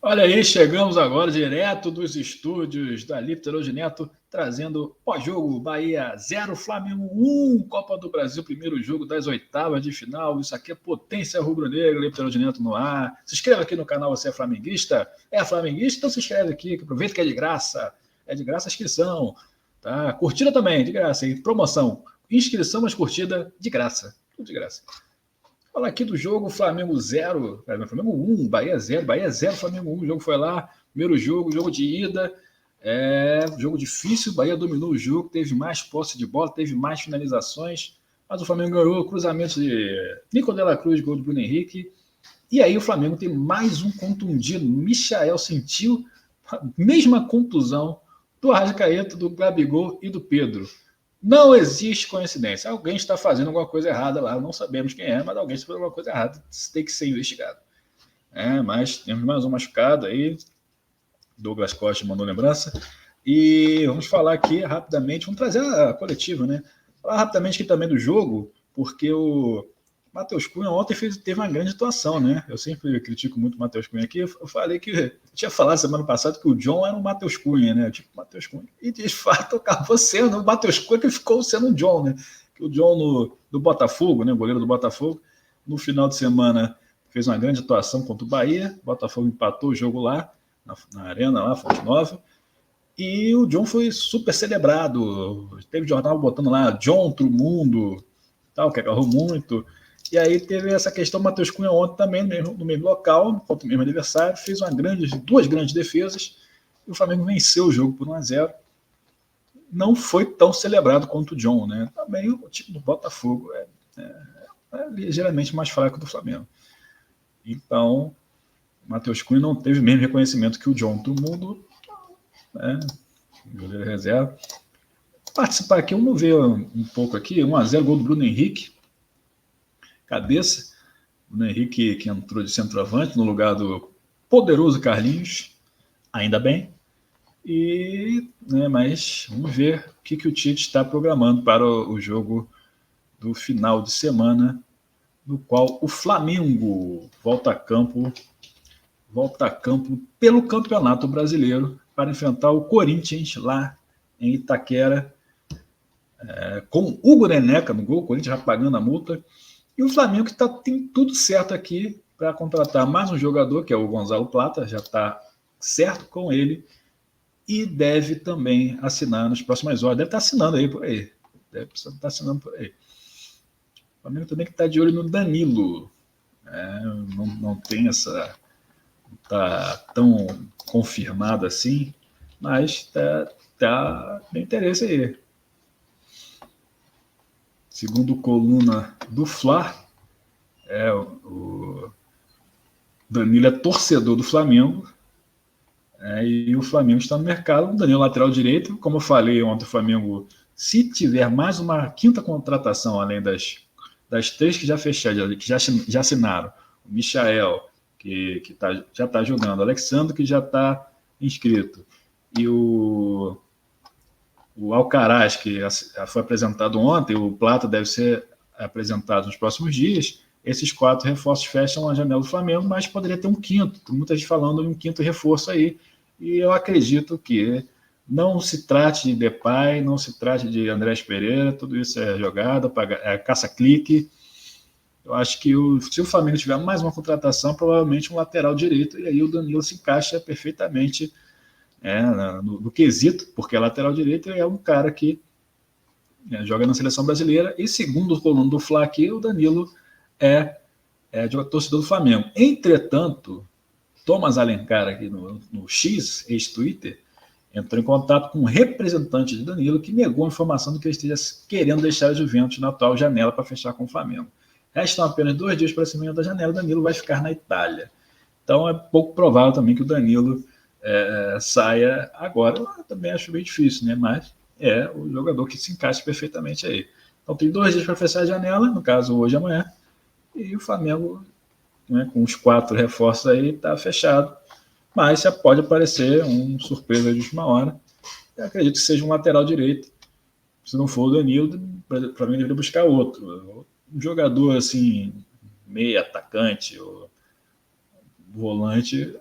Olha aí, chegamos agora direto dos estúdios da Lipter hoje Neto, trazendo pós-jogo Bahia 0, Flamengo 1, Copa do Brasil, primeiro jogo das oitavas de final. Isso aqui é potência rubro-negra, Lipter hoje Neto no ar. Se inscreva aqui no canal, você é flamenguista? É flamenguista? Então se inscreve aqui, que aproveita que é de graça. É de graça a inscrição, tá? Curtida também, de graça, hein? Promoção. Inscrição, mas curtida de graça. Tudo de graça. Falar aqui do jogo Flamengo 0, Flamengo 1, Bahia 0, Flamengo 1. O jogo foi lá, primeiro jogo de ida. Jogo difícil, Bahia dominou o jogo, teve mais posse de bola, teve mais finalizações, mas o Flamengo ganhou, cruzamento de Nico de la Cruz, gol do Bruno Henrique. E aí o Flamengo tem mais um contundido. Michael sentiu a mesma contusão do Arrascaeta, do Gabigol e do Pedro. Não existe coincidência. Alguém está fazendo alguma coisa errada lá. Não sabemos quem é, mas alguém está fazendo alguma coisa errada. Isso tem que ser investigado. Mas temos mais um machucado aí. Douglas Costa mandou lembrança. E vamos falar aqui rapidamente. Vamos trazer a coletiva, né? Falar rapidamente aqui também do jogo, porque o Matheus Cunha ontem teve uma grande atuação, né? Eu sempre critico muito o Matheus Cunha aqui. Eu falei que eu tinha falado semana passada que o John era o Matheus Cunha, né? Tipo, Matheus Cunha. E de fato acabou sendo o Matheus Cunha que ficou sendo o John, né? Que o John do Botafogo, né? O goleiro do Botafogo, no final de semana fez uma grande atuação contra o Bahia. O Botafogo empatou o jogo lá, na arena, lá, Fonte Nova. E o John foi super celebrado. Teve jornal botando lá, John pro mundo, tal, que agarrou muito. E aí teve essa questão, o Matheus Cunha ontem também, no mesmo local, contra o mesmo adversário, fez duas grandes defesas, e o Flamengo venceu o jogo por 1-0. Não foi tão celebrado quanto o John, né? Também o time do Botafogo é ligeiramente mais fraco do Flamengo. Então, o Matheus Cunha não teve o mesmo reconhecimento que o John do mundo, né? Goleiro reserva. Participar aqui, vamos ver um pouco aqui, 1-0, gol do Bruno Henrique, cabeça. Bruno Henrique que entrou de centroavante no lugar do poderoso Carlinhos, ainda bem. Mas vamos ver o que o Tite está programando para o jogo do final de semana, no qual o Flamengo volta a campo pelo Campeonato Brasileiro para enfrentar o Corinthians lá em Itaquera, com Hugo Neneca no gol, o Corinthians já pagando a multa. E o Flamengo que tem tudo certo aqui para contratar mais um jogador, que é o Gonzalo Plata, já está certo com ele, e deve também assinar nas próximas horas. Deve estar assinando aí por aí. Deve estar assinando por aí. O Flamengo também que está de olho no Danilo. Não tem essa... Está tão confirmado assim, mas tem interesse aí. Segundo coluna do Fla, o Danilo é torcedor do Flamengo, e o Flamengo está no mercado. O Danilo lateral direito, como eu falei ontem, o Flamengo, se tiver mais uma quinta contratação, além das três que já fecharam, que já assinaram, o Michael, que já está jogando, o Alexandre, que já está inscrito, e o Alcaraz, que foi apresentado ontem, o Plata deve ser apresentado nos próximos dias. Esses 4 reforços fecham a janela do Flamengo, mas poderia ter um quinto. Tem muita gente falando de um quinto reforço aí. E eu acredito que não se trate de Depay, não se trate de Andrés Pereira, tudo isso é jogada, é caça-clique. Eu acho que se o Flamengo tiver mais uma contratação, provavelmente um lateral direito, e aí o Danilo se encaixa perfeitamente no quesito, porque a lateral direito é um cara que joga na seleção brasileira, e segundo o coluna do Fla aqui, o Danilo é torcedor do Flamengo. Entretanto, Thomas Alencar aqui no X, ex-Twitter, entrou em contato com um representante de Danilo que negou a informação de que ele esteja querendo deixar a Juventus na atual janela para fechar com o Flamengo. Restam apenas 2 dias para a semana da janela, o Danilo vai ficar na Itália. Então é pouco provável também que o Danilo saia agora. Eu também acho bem difícil, né? Mas é o jogador que se encaixa perfeitamente aí. Então tem 2 dias para fechar a janela, no caso hoje e amanhã, e o Flamengo, né, com os 4 reforços aí, está fechado. Mas já pode aparecer uma surpresa de última hora. Eu acredito que seja um lateral direito. Se não for o Danilo, para mim deveria buscar outro. Um jogador assim, meio atacante, ou volante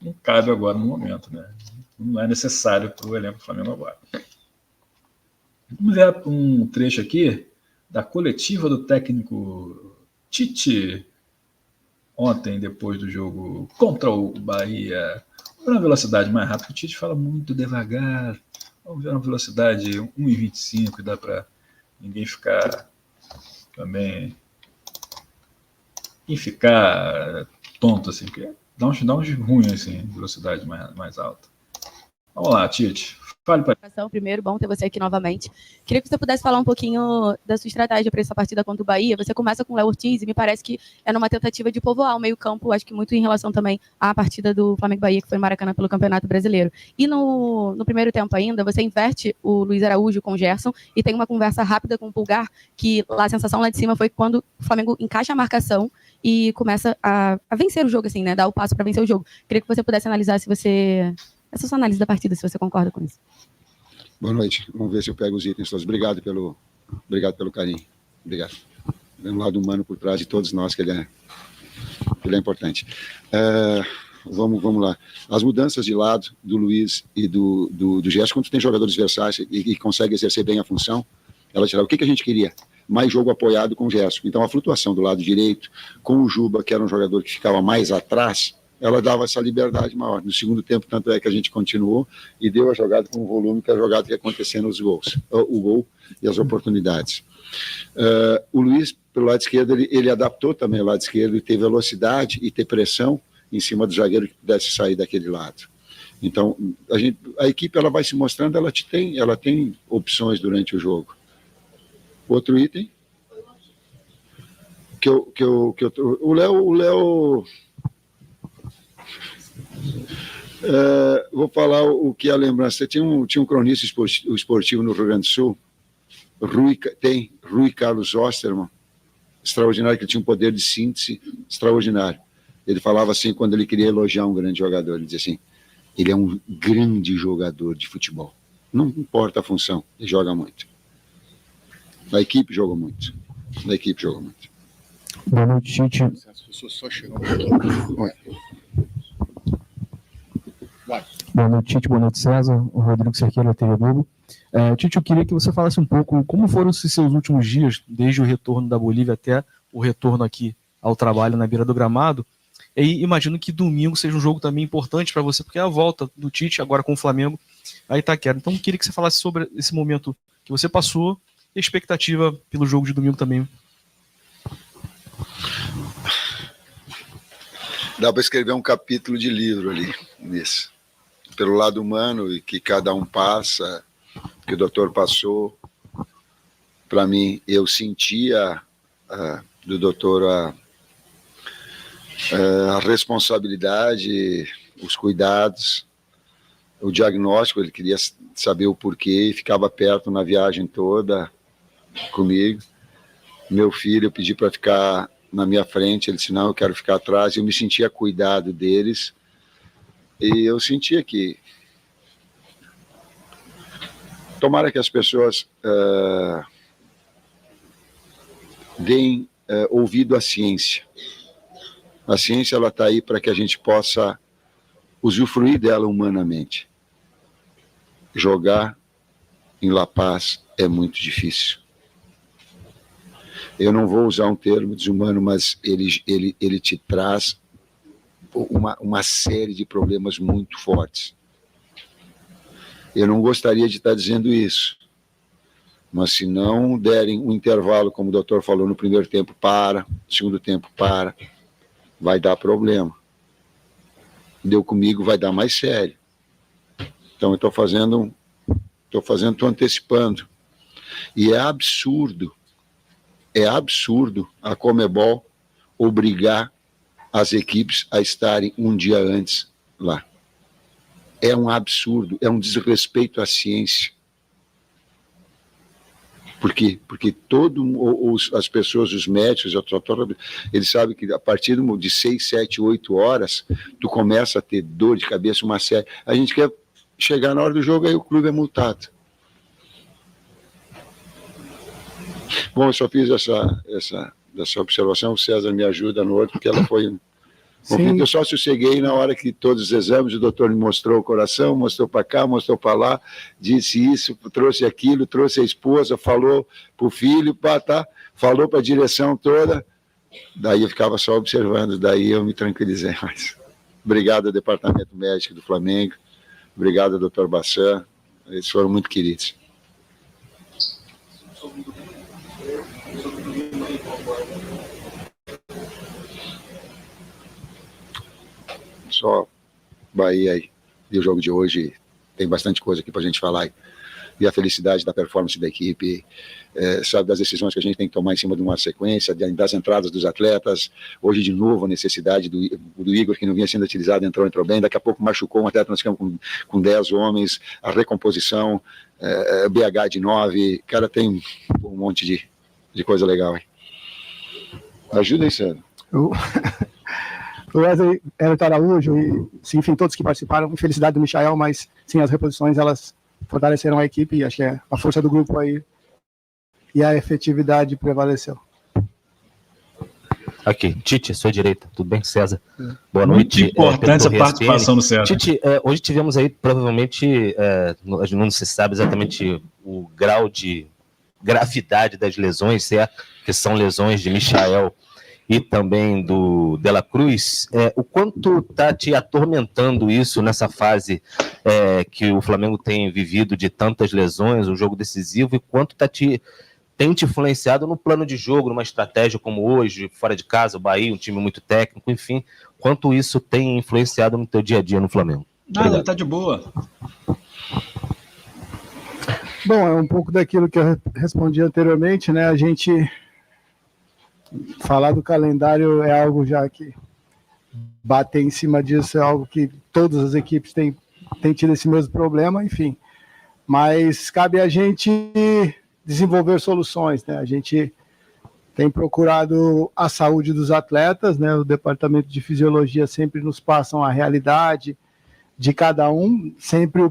não cabe agora no momento, né? Não é necessário para o elenco do Flamengo agora. Vamos ver um trecho aqui da coletiva do técnico Tite ontem, depois do jogo contra o Bahia. Uma velocidade mais rápida, o Tite fala muito devagar. Vamos ver uma velocidade 1,25, dá para ninguém ficar também ficar tonto, assim, porque dá uns ruins, assim, velocidade mais alta. Vamos lá, Tite. Fale para Primeiro, bom ter você aqui novamente. Queria que você pudesse falar um pouquinho da sua estratégia para essa partida contra o Bahia. Você começa com o Léo Ortiz e me parece que é numa tentativa de povoar o meio-campo, acho que muito em relação também à partida do Flamengo-Bahia, que foi em Maracanã pelo Campeonato Brasileiro. E no primeiro tempo ainda, você inverte o Luiz Araújo com o Gerson e tem uma conversa rápida com o Pulgar, que lá, a sensação lá de cima foi quando o Flamengo encaixa a marcação e começa a vencer o jogo, assim, né? Dar o passo para vencer o jogo. Queria que você pudesse analisar essa sua análise da partida, se você concorda com isso. Boa noite. Vamos ver se eu pego os itens todos. Obrigado pelo carinho. Obrigado. Tem um lado humano por trás de todos nós, que ele é importante. Vamos lá. As mudanças de lado do Luiz e do Gerson, quando tem jogadores versáteis e consegue exercer bem a função, ela tirar. O que a gente queria? Mais jogo apoiado com o Gerson. Então, a flutuação do lado direito, com o Juba, que era um jogador que ficava mais atrás, ela dava essa liberdade maior. No segundo tempo, tanto é que a gente continuou e deu a jogada com o volume que a jogada que ia acontecer nos gols. O gol e as oportunidades. O Luiz, pelo lado esquerdo, ele adaptou também o lado esquerdo e ter velocidade e ter pressão em cima do zagueiro que pudesse sair daquele lado. Então, a equipe ela vai se mostrando, ela tem opções durante o jogo. Outro item? O Léo... vou falar o que é a lembrança. Tinha um cronista esportivo no Rio Grande do Sul, Rui Carlos Osterman, extraordinário, que tinha um poder de síntese extraordinário. Ele falava assim, quando ele queria elogiar um grande jogador, ele dizia assim, ele é um grande jogador de futebol. Não importa a função, ele joga muito. A equipe jogou muito. Boa noite, Tite. As pessoas só chegam um pouquinho. Boa noite, Tite. Boa noite, César. O Rodrigo Cerqueira, da TV Globo. Tite, eu queria que você falasse um pouco como foram os seus últimos dias, desde o retorno da Bolívia até o retorno aqui ao trabalho na beira do gramado. E imagino que domingo seja um jogo também importante para você, porque é a volta do Tite, agora com o Flamengo, a Itaquera. Então, eu queria que você falasse sobre esse momento que você passou e a expectativa pelo jogo de domingo também. Dá para escrever um capítulo de livro ali, nisso. Pelo lado humano, e que cada um passa, que o doutor passou. Para mim, eu sentia do doutor a responsabilidade, os cuidados, o diagnóstico, ele queria saber o porquê, e ficava perto na viagem toda comigo. Meu filho, eu pedi para ficar na minha frente, ele disse, não, eu quero ficar atrás, eu me sentia cuidado deles, e eu sentia que tomara que as pessoas deem ouvido à ciência. A ciência ela está aí para que a gente possa usufruir dela humanamente. Jogar em La Paz é muito difícil. Eu não vou usar um termo desumano, mas ele te traz uma série de problemas muito fortes. Eu não gostaria de estar dizendo isso, mas se não derem um intervalo, como o doutor falou, no primeiro tempo para, no segundo tempo para, vai dar problema. Deu comigo, vai dar mais sério. Então eu estou antecipando. E é absurdo a Conmebol obrigar as equipes a estarem um dia antes lá. É um absurdo, é um desrespeito à ciência. Por quê? Porque as pessoas, os médicos, eles sabem que a partir de 6, 7, 8 horas, tu começa a ter dor de cabeça, uma série. A gente quer chegar na hora do jogo, aí o clube é multado. Bom, eu só fiz essa observação, o César me ajuda no outro, porque ela foi Eu só sosseguei na hora que todos os exames, o doutor me mostrou o coração, mostrou para cá, mostrou para lá, disse isso, trouxe aquilo, trouxe a esposa, falou para o filho, falou para a direção toda, daí eu ficava só observando, daí eu me tranquilizei mais. Obrigado ao Departamento Médico do Flamengo, obrigado ao doutor Bassan, eles foram muito queridos. Só Bahia aí, e o jogo de hoje tem bastante coisa aqui para a gente falar, e a felicidade da performance da equipe, sabe, das decisões que a gente tem que tomar em cima de uma sequência, das entradas dos atletas, hoje de novo a necessidade do Igor, que não vinha sendo utilizado, entrou bem, daqui a pouco machucou um atleta, nós ficamos com 10 homens, a recomposição, BH de 9, cara, tem um monte de coisa legal aí. Ajuda aí, Sandro. O Wesley, Everton Araújo e, sim, enfim, todos que participaram, infelicidade do Michael, mas sim, as reposições, elas fortaleceram a equipe e acho que a força do grupo aí e a efetividade prevaleceu. Ok, Tite, sua direita, tudo bem? César, boa noite. Muito importante essa participação do César. Tite, hoje tivemos aí, provavelmente, não se sabe exatamente o grau de gravidade das lesões, certo? Que são lesões de Michael e também do De La Cruz, o quanto está te atormentando isso nessa fase que o Flamengo tem vivido de tantas lesões, um jogo decisivo, e quanto tem te influenciado no plano de jogo, numa estratégia como hoje, fora de casa, o Bahia, um time muito técnico, enfim, quanto isso tem influenciado no teu dia a dia no Flamengo? Nada, tá de boa. Bom, é um pouco daquilo que eu respondi anteriormente, né? A gente falar do calendário é algo já que bater em cima disso é algo que todas as equipes têm tido esse mesmo problema, enfim. Mas cabe a gente desenvolver soluções, né? A gente tem procurado a saúde dos atletas, né? O departamento de fisiologia sempre nos passam a realidade de cada um, sempre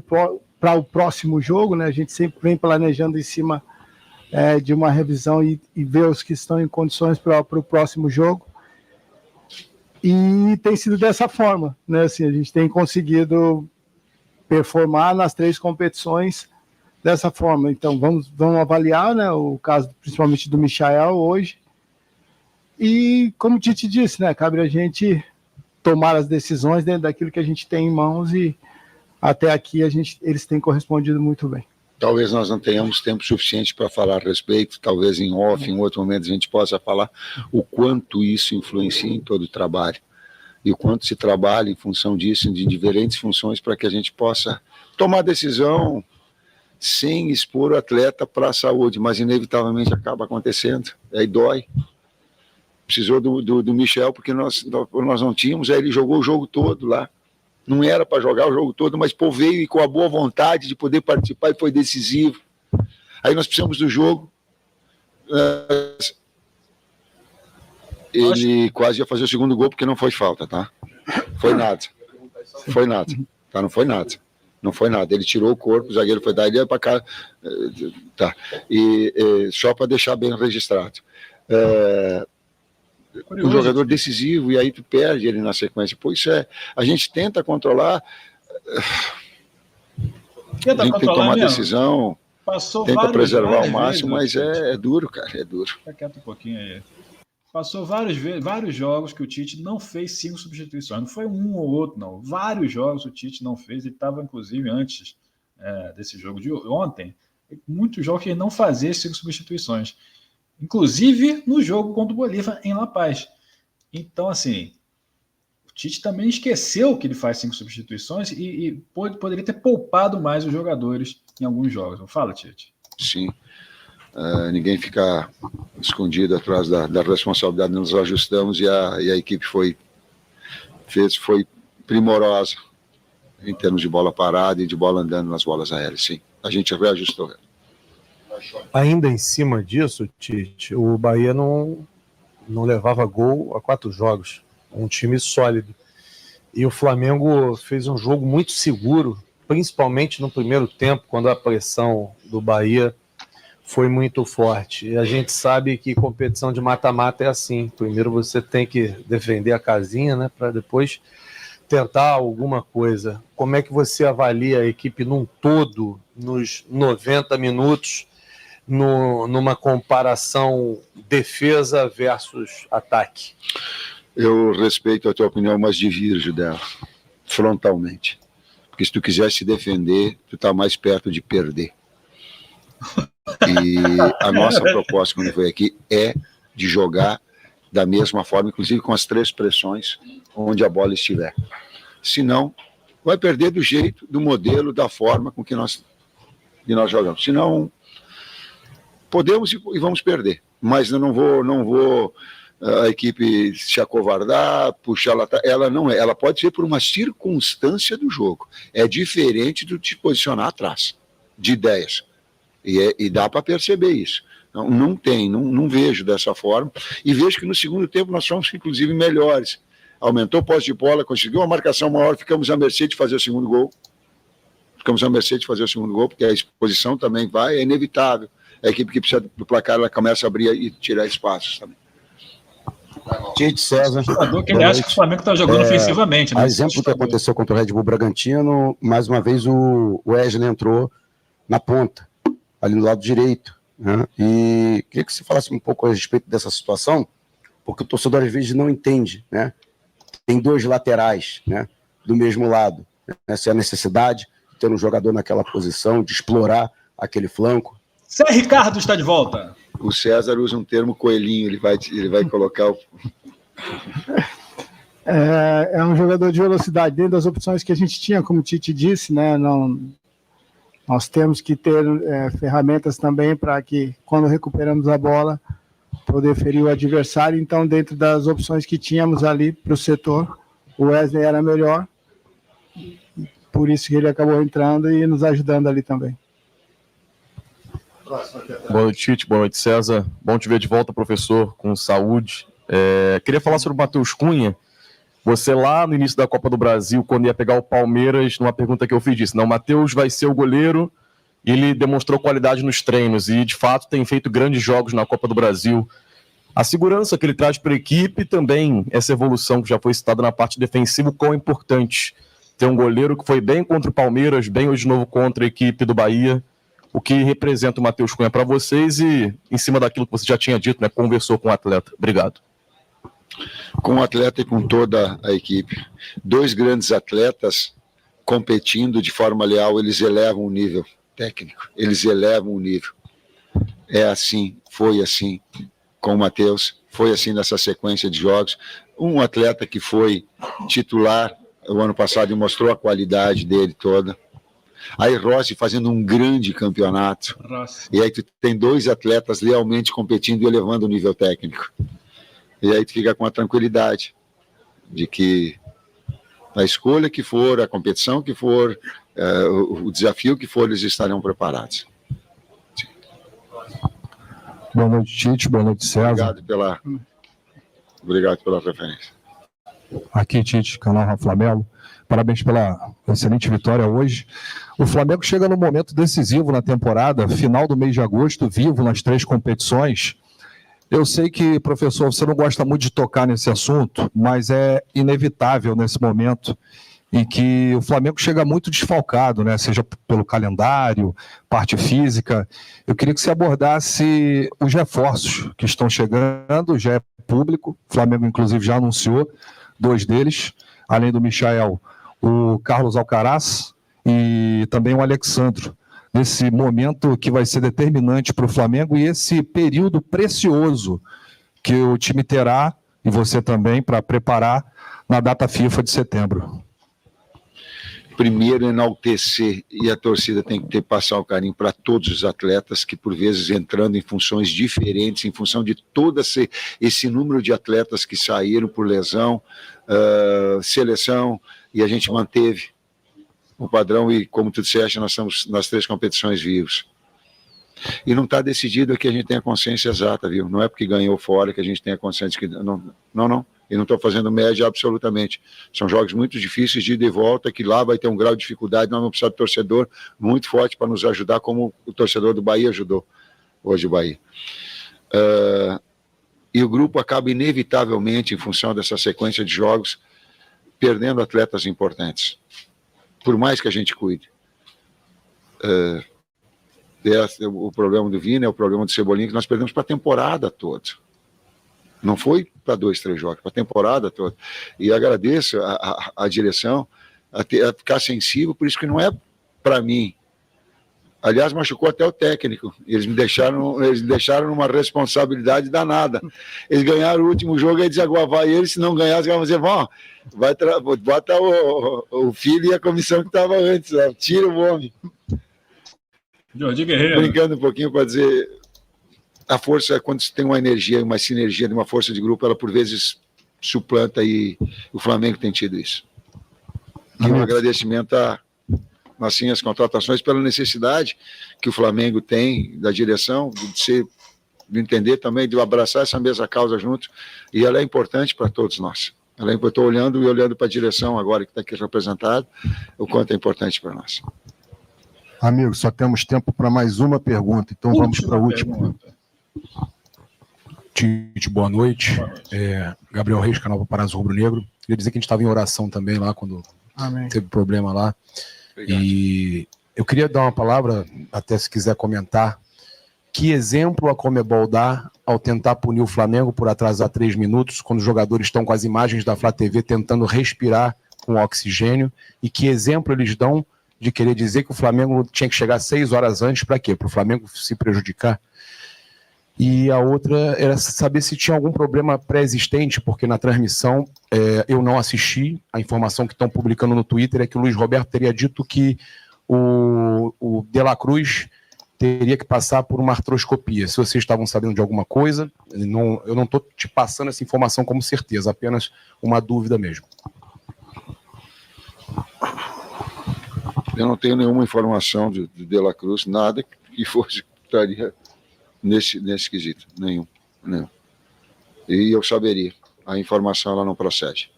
para o próximo jogo, né? A gente sempre vem planejando em cima de uma revisão e ver os que estão em condições para o próximo jogo. E tem sido dessa forma, né? Assim, a gente tem conseguido performar nas 3 competições dessa forma. Então, vamos avaliar, né, o caso principalmente do Michael hoje. E, como o Tite disse, né, cabe a gente tomar as decisões dentro daquilo que a gente tem em mãos, e até aqui eles têm correspondido muito bem. Talvez nós não tenhamos tempo suficiente para falar a respeito, talvez em off, em outro momento a gente possa falar o quanto isso influencia em todo o trabalho, e o quanto se trabalha em função disso, de diferentes funções, para que a gente possa tomar decisão sem expor o atleta para a saúde, mas inevitavelmente acaba acontecendo, aí dói. Precisou do Michel, porque nós não tínhamos, aí ele jogou o jogo todo lá. Não era para jogar o jogo todo, mas pô, veio e com a boa vontade de poder participar, e foi decisivo. Aí nós precisamos do jogo. Ele quase ia fazer o segundo gol, porque não foi falta, tá? Foi nada. Foi nada. Tá? Não foi nada. Não foi nada. Ele tirou o corpo, o zagueiro foi dar, ele ia para cá. Tá. E só para deixar bem registrado. Um jogador decisivo, e aí tu perde ele na sequência. Pô, isso a gente tenta controlar, a gente tem que tomar decisão, tenta preservar ao máximo, mas é duro, cara, é duro. Fica quieto um pouquinho aí. Passou vários jogos que o Tite não fez 5 substituições, não foi um ou outro, não. Vários jogos o Tite não fez, ele estava, inclusive, antes desse jogo de ontem, muitos jogos que ele não fazia 5 substituições. Inclusive no jogo contra o Bolívar em La Paz. Então, assim, o Tite também esqueceu que ele faz 5 substituições e poderia ter poupado mais os jogadores em alguns jogos. Não fala, Tite? Sim. Ninguém fica escondido atrás da responsabilidade. Nos ajustamos e a equipe foi primorosa em termos de bola parada e de bola andando nas bolas aéreas. Sim, a gente reajustou. Ainda em cima disso, Tite, o Bahia não levava gol há 4 jogos, um time sólido. E o Flamengo fez um jogo muito seguro, principalmente no primeiro tempo, quando a pressão do Bahia foi muito forte. E a gente sabe que competição de mata-mata é assim. Primeiro você tem que defender a casinha, né, para depois tentar alguma coisa. Como é que você avalia a equipe num todo, nos 90 minutos, numa comparação defesa versus ataque? Eu respeito a tua opinião, mas divirjo dela, frontalmente. Porque se tu quiser se defender, tu está mais perto de perder. E a nossa proposta quando veio aqui é de jogar da mesma forma, inclusive com as 3 pressões, onde a bola estiver. Senão, vai perder do jeito, do modelo, da forma com que nós jogamos. Senão, podemos e vamos perder. Mas eu não vou a equipe se acovardar, puxar ela não é. Ela pode ser por uma circunstância do jogo. É diferente do te posicionar atrás, de ideias. E dá para perceber isso. Não vejo dessa forma. E vejo que no segundo tempo nós fomos, inclusive, melhores. Aumentou o posse de bola, conseguiu uma marcação maior, ficamos à mercê de fazer o segundo gol. Porque a exposição também é inevitável. A equipe que precisa do placar, ela começa a abrir e tirar espaços também. Tite, César. Que ele acha que o Flamengo está jogando ofensivamente, né? A exemplo do que aconteceu contra o Red Bull Bragantino, mais uma vez o Wesley entrou na ponta, ali no lado direito, né? E queria que você falasse um pouco a respeito dessa situação, porque o torcedor às vezes não entende, né? Tem 2 laterais, né, do mesmo lado. Essa é a necessidade de ter um jogador naquela posição, de explorar aquele flanco. Zé Ricardo está de volta. O César usa um termo coelhinho, ele vai colocar o... É um jogador de velocidade. Dentro das opções que a gente tinha, como o Tite disse, né, nós temos que ter ferramentas também para que, quando recuperamos a bola, poder ferir o adversário. Então, dentro das opções que tínhamos ali para o setor, o Wesley era melhor, por isso que ele acabou entrando e nos ajudando ali também. Boa noite, Tite. Boa noite, César. Bom te ver de volta, professor, com saúde. Queria falar sobre o Matheus Cunha. Você lá no início da Copa do Brasil, quando ia pegar o Palmeiras, numa pergunta que eu fiz, disse, não, o Matheus vai ser o goleiro. Ele demonstrou qualidade nos treinos e, de fato, tem feito grandes jogos na Copa do Brasil. A segurança que ele traz para a equipe também, essa evolução que já foi citada na parte defensiva, quão importante ter um goleiro que foi bem contra o Palmeiras, bem hoje de novo contra a equipe do Bahia. O que representa o Matheus Cunha para vocês e, em cima daquilo que você já tinha dito, né, conversou com o atleta. Obrigado. Com o atleta e com toda a equipe. 2 grandes atletas competindo de forma leal, eles elevam o nível técnico, eles elevam o nível. É assim, foi assim com o Matheus, foi assim nessa sequência de jogos. Um atleta que foi titular o ano passado e mostrou a qualidade dele toda. Aí Rossi fazendo um grande campeonato. E aí tu tem 2 atletas lealmente competindo e elevando o nível técnico. E aí tu fica com a tranquilidade de que a escolha que for, a competição que for, o desafio que for, eles estarão preparados. Boa noite, Tite. Boa noite, César. Obrigado pela referência. Aqui, Tite, canal Rafa Melo. Parabéns pela excelente vitória hoje. O Flamengo chega num momento decisivo na temporada, final do mês de agosto, vivo nas 3 competições. Eu sei que, professor, você não gosta muito de tocar nesse assunto, mas é inevitável nesse momento em que o Flamengo chega muito desfalcado, né? Seja pelo calendário, parte física. Eu queria que você abordasse os reforços que estão chegando, já é público, o Flamengo inclusive já anunciou 2 deles, além do Michael, o Carlos Alcaraz e também o Alexandro, nesse momento que vai ser determinante para o Flamengo e esse período precioso que o time terá, e você também, para preparar na data FIFA de setembro. Primeiro, enaltecer, e a torcida tem que passar o carinho para todos os atletas que, por vezes, entrando em funções diferentes, em função de todo esse número de atletas que saíram por lesão, seleção, e a gente manteve o padrão e, como tu disseste, nós estamos nas 3 competições vivos. E não está decidido que a gente tenha consciência exata, viu? Não é porque ganhou fora que a gente tenha consciência que... Não. E não estou fazendo média absolutamente. São jogos muito difíceis de ida e volta, que lá vai ter um grau de dificuldade, nós vamos precisar de torcedor muito forte para nos ajudar, como o torcedor do Bahia ajudou. hoje o Bahia. E o grupo acaba inevitavelmente, em função dessa sequência de jogos, perdendo atletas importantes, por mais que a gente cuide. O problema do Vina é o problema do Cebolinha, que nós perdemos para a temporada toda. Não foi para 2, 3 jogos, para a temporada toda. E agradeço a direção a ficar sensível, por isso que não é para mim. Aliás, machucou até o técnico. Eles me deixaram numa responsabilidade danada. Eles ganharam o último jogo e desaguavar eles, se não ganhar, vão dizer, bota o filho e a comissão que estava antes, tira o homem. Jordi Guerreiro. Brincando um pouquinho para dizer, a força, quando você tem uma energia, uma sinergia de uma força de grupo, ela por vezes suplanta, e o Flamengo tem tido isso. E um agradecimento assim, as contratações, pela necessidade que o Flamengo tem da direção, de entender também, de abraçar essa mesma causa junto, e ela é importante para todos nós. Eu estou olhando para a direção agora, que está aqui representado, o quanto é importante para nós. Amigo, só temos tempo para mais uma pergunta, então vamos para a última. Tite, boa noite. Gabriel Reis, canal Paparazzo Rubro Negro. Queria dizer que a gente estava em oração também lá, quando teve problema lá. Obrigado. E eu queria dar uma palavra, até se quiser comentar, que exemplo a Conmebol dá ao tentar punir o Flamengo por atrasar 3 minutos, quando os jogadores estão com as imagens da Flá TV tentando respirar com oxigênio, e que exemplo eles dão de querer dizer que o Flamengo tinha que chegar 6 horas antes, para quê? Para o Flamengo se prejudicar? E a outra era saber se tinha algum problema pré-existente, porque na transmissão eu não assisti. A informação que estão publicando no Twitter é que o Luiz Roberto teria dito que o De La Cruz teria que passar por uma artroscopia. Se vocês estavam sabendo de alguma coisa, eu não estou te passando essa informação como certeza, apenas uma dúvida mesmo. Eu não tenho nenhuma informação de De La Cruz, nada que fosse estaria nesse quesito, nenhum. E eu saberia, a informação ela não procede.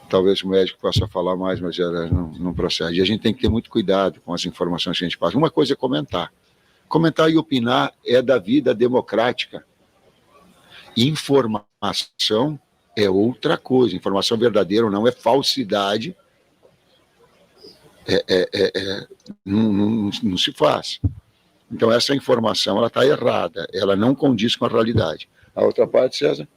Talvez o médico possa falar mais, mas ela não procede. E a gente tem que ter muito cuidado com as informações que a gente passa. Uma coisa é comentar. Comentar e opinar é da vida democrática. Informação é outra coisa. Informação verdadeira ou não é falsidade. Não se faz. Então, essa informação ela está errada, ela não condiz com a realidade. A outra parte, César?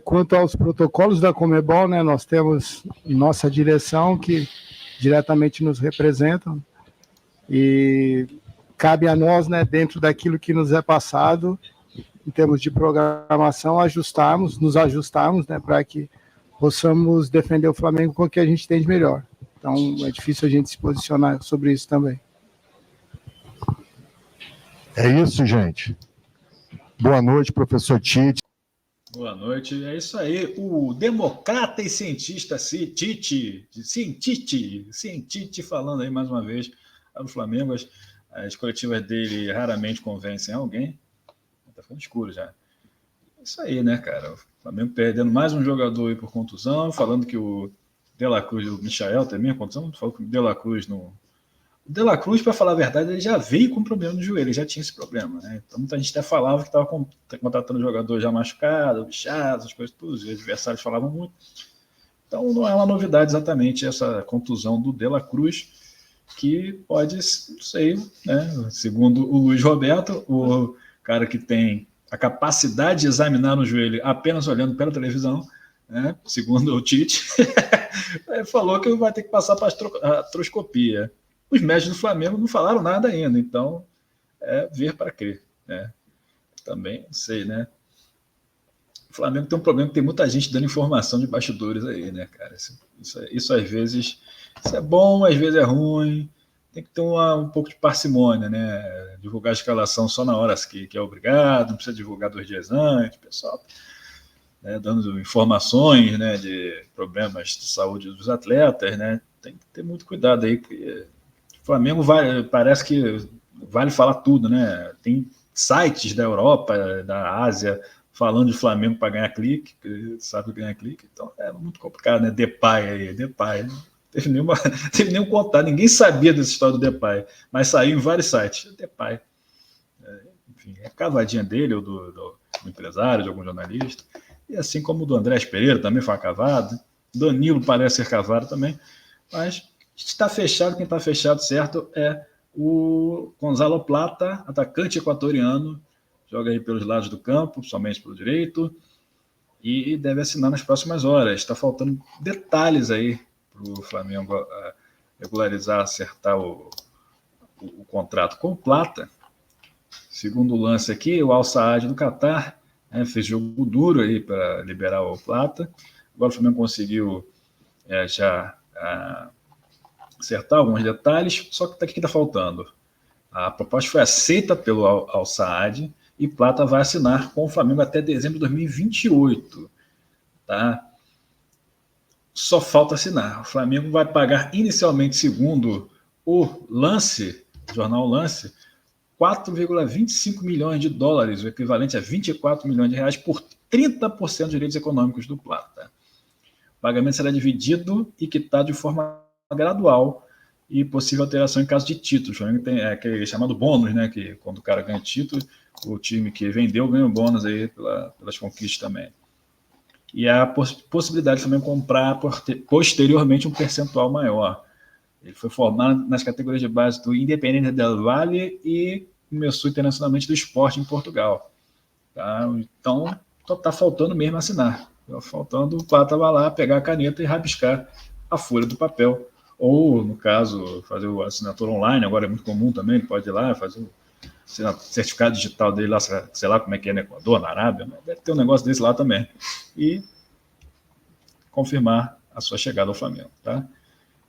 Quanto aos protocolos da Conmebol, né, nós temos nossa direção que diretamente nos representam, e cabe a nós, né, dentro daquilo que nos é passado, em termos de programação, nos ajustarmos, né, para que possamos defender o Flamengo com o que a gente tem de melhor. Então, é difícil a gente se posicionar sobre isso também. É isso, gente. Boa noite, professor Tite. Boa noite. É isso aí. O democrata e cientista Tite falando aí mais uma vez do Flamengo. As coletivas dele raramente convencem alguém. Tá ficando escuro já. É isso aí, né, cara? O Flamengo perdendo mais um jogador aí por contusão, falando que o De La Cruz, o Michael também, a contusão, falou que o De La Cruz não... O De La Cruz, para falar a verdade, ele já veio com problema no joelho, ele já tinha esse problema, né? Então muita gente até falava que estava contratando jogador já machucado, bichado, essas coisas, tudo. Os adversários falavam muito. Então não é uma novidade exatamente essa contusão do De La Cruz, que pode, não sei, né? Segundo o Luiz Roberto, o cara que tem a capacidade de examinar no joelho apenas olhando pela televisão, né? Segundo o Tite, falou que vai ter que passar para a artroscopia. Os médicos do Flamengo não falaram nada ainda, então é ver para crer, né? Também não sei, né? O Flamengo tem um problema que tem muita gente dando informação de bastidores aí, né, cara? Isso às vezes isso é bom, às vezes é ruim. Tem que ter um pouco de parcimônia, né? Divulgar a escalação só na hora que é obrigado, não precisa divulgar 2 dias antes, pessoal, né, dando informações, né, de problemas de saúde dos atletas, né? Tem que ter muito cuidado aí, porque o Flamengo parece que vale falar tudo, né? Tem sites da Europa, da Ásia, falando de Flamengo para ganhar clique, sabe ganhar clique, então é muito complicado, né? Depay, teve nenhum contato, ninguém sabia dessa história do Depay, mas saiu em vários sites. Depay, enfim, é cavadinha dele ou do empresário, de algum jornalista, e assim como o do Andrés Pereira também foi uma cavada, Danilo parece ser cavado também, mas está fechado, quem está fechado certo é o Gonzalo Plata, atacante equatoriano, joga aí pelos lados do campo, somente pelo direito, e deve assinar nas próximas horas. Está faltando detalhes aí para o Flamengo regularizar, acertar o contrato com o Plata. Segundo o lance aqui, o Al Saad do Catar fez jogo duro aí para liberar o Plata. Agora o Flamengo conseguiu já acertar alguns detalhes, só que o que está faltando? A proposta foi aceita pelo Al Saad e Plata vai assinar com o Flamengo até dezembro de 2028. Tá? Só falta assinar. O Flamengo vai pagar inicialmente, segundo o Lance, o jornal Lance, 4,25 milhões de dólares, o equivalente a 24 milhões de reais, por 30% dos direitos econômicos do Plata. O pagamento será dividido e quitado de forma gradual e possível alteração em caso de título. O Flamengo tem aquele chamado bônus, né? Que quando o cara ganha título, o time que vendeu ganha um bônus aí pelas conquistas também. E há a possibilidade de também comprar posteriormente um percentual maior. Ele foi formado nas categorias de base do Independente del Valle e começou internacionalmente do Sport em Portugal. Tá? Então, está faltando mesmo assinar. Está faltando o Plata vai lá, pegar a caneta e rabiscar a folha do papel. Ou, no caso, fazer a assinatura online, agora é muito comum também, ele pode ir lá fazer o certificado digital dele lá, sei lá como é que é no Equador, na Arábia, né? Deve ter um negócio desse lá também. E confirmar a sua chegada ao Flamengo. Tá?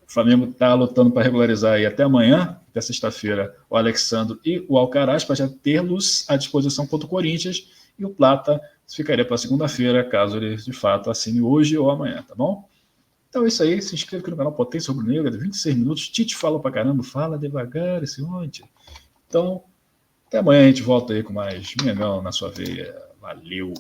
O Flamengo está lutando para regularizar aí até amanhã, até sexta-feira, o Alexandre e o Alcaraz, para já tê-los à disposição contra o Corinthians, e o Plata ficaria para segunda-feira, caso ele de fato assine hoje ou amanhã, tá bom? Então é isso aí, se inscreva aqui no canal Potência Rubro-Negra, de 26 minutos, Tite falou pra caramba, fala devagar esse monte. Então, até amanhã a gente volta aí com mais Mengão na sua veia. Valeu!